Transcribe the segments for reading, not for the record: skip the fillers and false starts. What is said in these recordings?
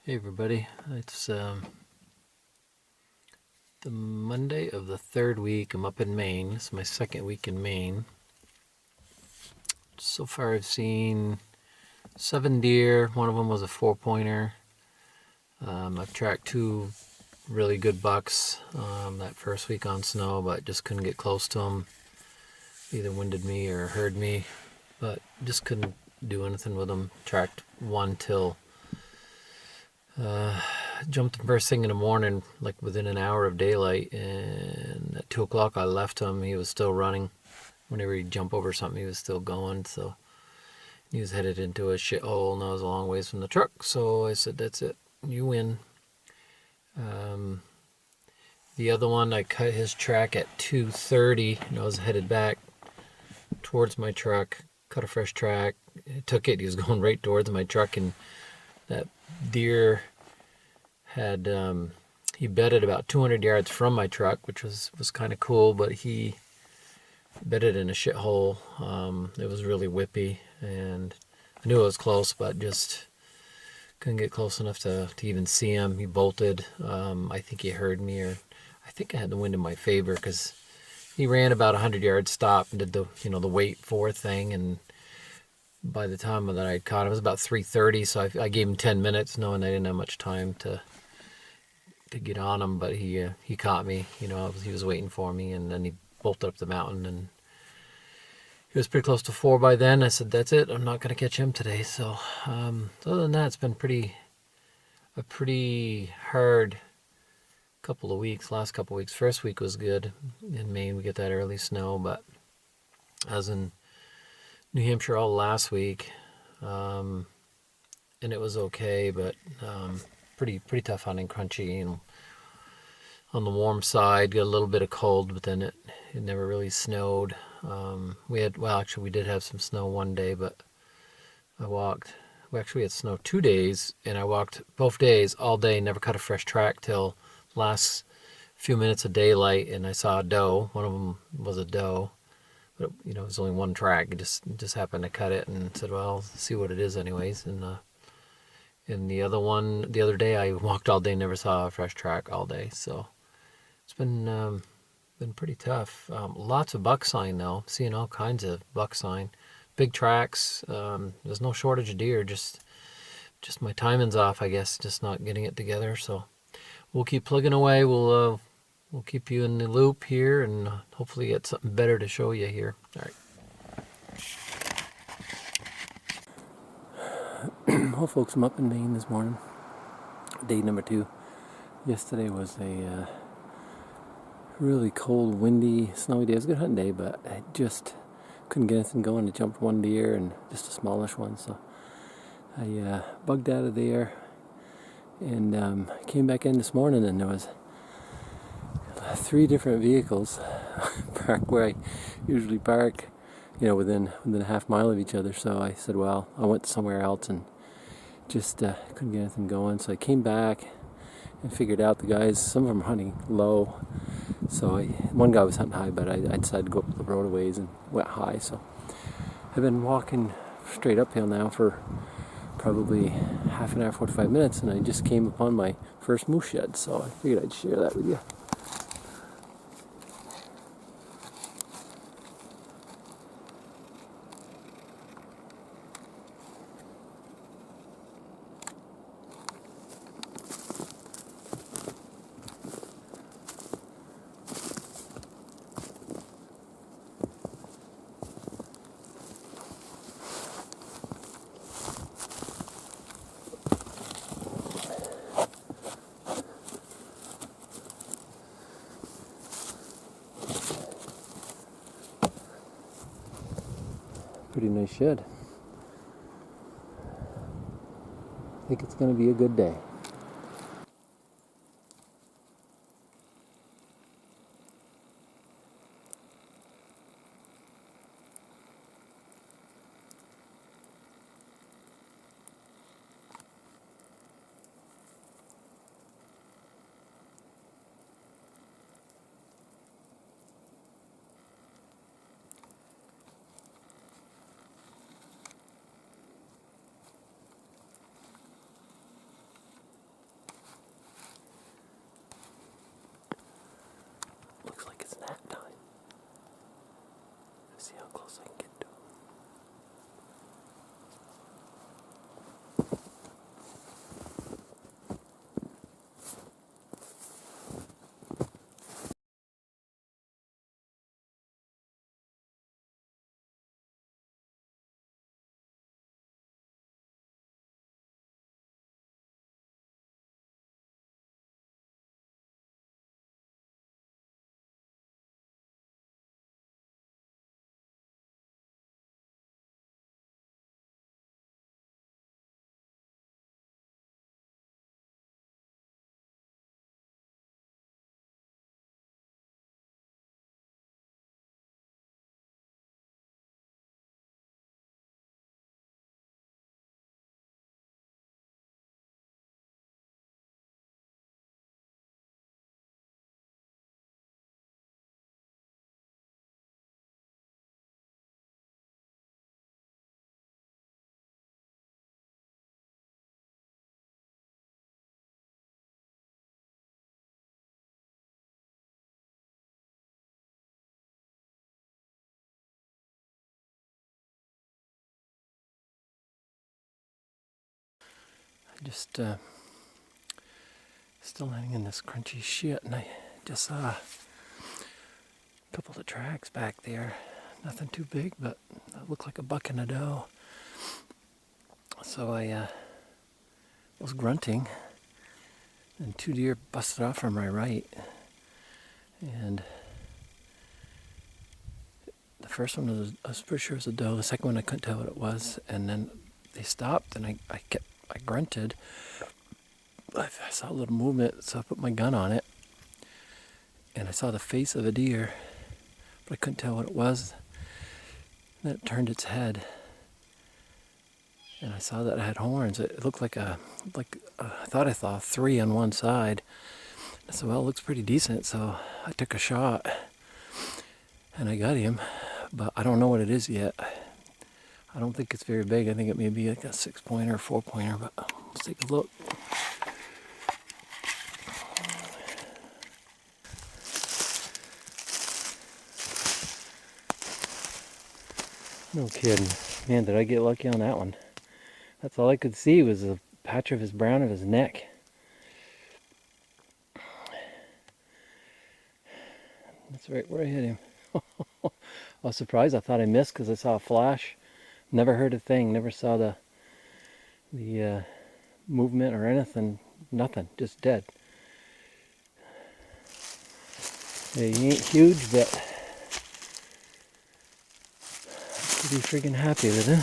Hey everybody, it's the Monday of the third week. I'm up in Maine. It's my second week in Maine. So far I've seen 7 deer. One of them was a 4-pointer. I've tracked 2 really good bucks that first week on snow, but just couldn't get close to them. Either winded me or heard me, but just couldn't do anything with them. Tracked one till jumped first thing in the morning, like within an hour of daylight, and at 2 o'clock I left him. He was still running. Whenever he'd jump over something, he was still going. So he was headed into a shithole, and I was a long ways from the truck. So I said, "That's it, you win." The other one, I cut his track at 2:30, and I was headed back towards my truck. Cut a fresh track. I took it. He was going right towards my truck, and that deer had he bedded about 200 yards from my truck, which was kind of cool, but he bedded in a shithole. It was really whippy, and I knew it was close, but just couldn't get close enough to even see him. He bolted. I think he heard me, or I think I had the wind in my favor, because he ran about 100 yards, stopped, and did the wait for thing, and by the time that I caught him, it was about 3:30, so I gave him 10 minutes, knowing I didn't have much time to get on him, but he caught me. He was waiting for me, and then he bolted up the mountain, and he was pretty close to 4 by then. I said, "That's it. I'm not going to catch him today." So other than that, it's been a pretty hard couple of weeks. Last couple of weeks. First week was good. In Maine, we get that early snow, but I was in New Hampshire all last week, and it was okay, but pretty tough hunting, crunchy, and on the warm side. Got a little bit of cold, but then it never really snowed. We did have some snow one day, but we actually had snow 2 days, and I walked both days all day, never cut a fresh track till last few minutes of daylight, and I saw a doe. One of them was a doe, but it was only one track. It just happened to cut it, and said, "Well, I'll see what it is anyways." And the other day, I walked all day, never saw a fresh track all day. So it's been pretty tough. Lots of buck sign though. Seeing all kinds of buck sign, big tracks. There's no shortage of deer. Just my timing's off, I guess. Just not getting it together. So we'll keep plugging away. We'll keep you in the loop here, and hopefully get something better to show you here. All right. Well, folks, I'm up in Maine this morning. Day number 2. Yesterday was a really cold, windy, snowy day. It was a good hunting day, but I just couldn't get anything going. I jumped one deer, and just a smallish one. So I bugged out of there and came back in this morning, and there was 3 different vehicles parked where I usually park, within a half mile of each other. So I said, well, I went somewhere else, and just couldn't get anything going. So I came back and figured out the guys, some of them are hunting low. So one guy was hunting high, but I decided to go up the road a ways and went high. So I've been walking straight uphill now for probably half an hour, 45 minutes, and I just came upon my first moose shed. So I figured I'd share that with you. Pretty nice shed. I think it's going to be a good day. Just still hanging in this crunchy shit, and I just saw a couple of tracks back there. Nothing too big, but it looked like a buck and a doe. So I was grunting, and 2 deer busted off from my right. And the first one I was pretty sure it was a doe. The second one I couldn't tell what it was. And then they stopped, and I grunted. I saw a little movement, so I put my gun on it, and I saw the face of a deer, but I couldn't tell what it was. And then it turned its head, and I saw that it had horns. It looked like I thought I saw 3 on one side. I said, well, it looks pretty decent, so I took a shot, and I got him, but I don't know what it is yet. I don't think it's very big. I think it may be like a 6-pointer or 4-pointer, but let's take a look. No kidding. Man, did I get lucky on that one. That's all I could see was a patch of his brown of his neck. That's right where I hit him. I was surprised. I thought I missed because I saw a flash. Never heard a thing. Never saw the movement or anything. Nothing. Just dead. Yeah, he ain't huge, but I'm pretty freaking happy with him.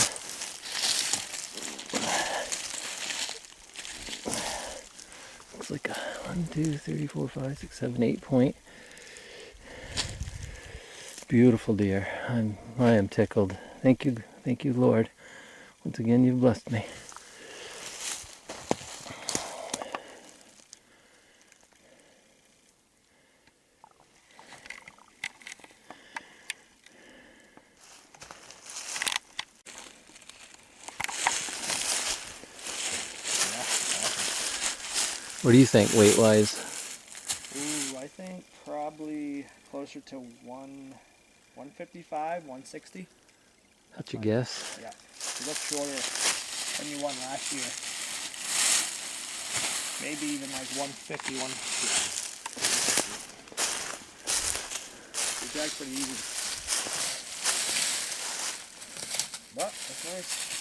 Looks like a 1, 2, 3, 4, 5, 6, 7, 8 point. Beautiful deer. I am tickled. Thank you, Lord. Once again, you've blessed me. What do you think, weight-wise? Ooh, I think probably closer to 155, 160. That's your guess? Yeah. You look shorter than you won last year. Maybe even like 150, 160. The drag's pretty easy. But that's nice.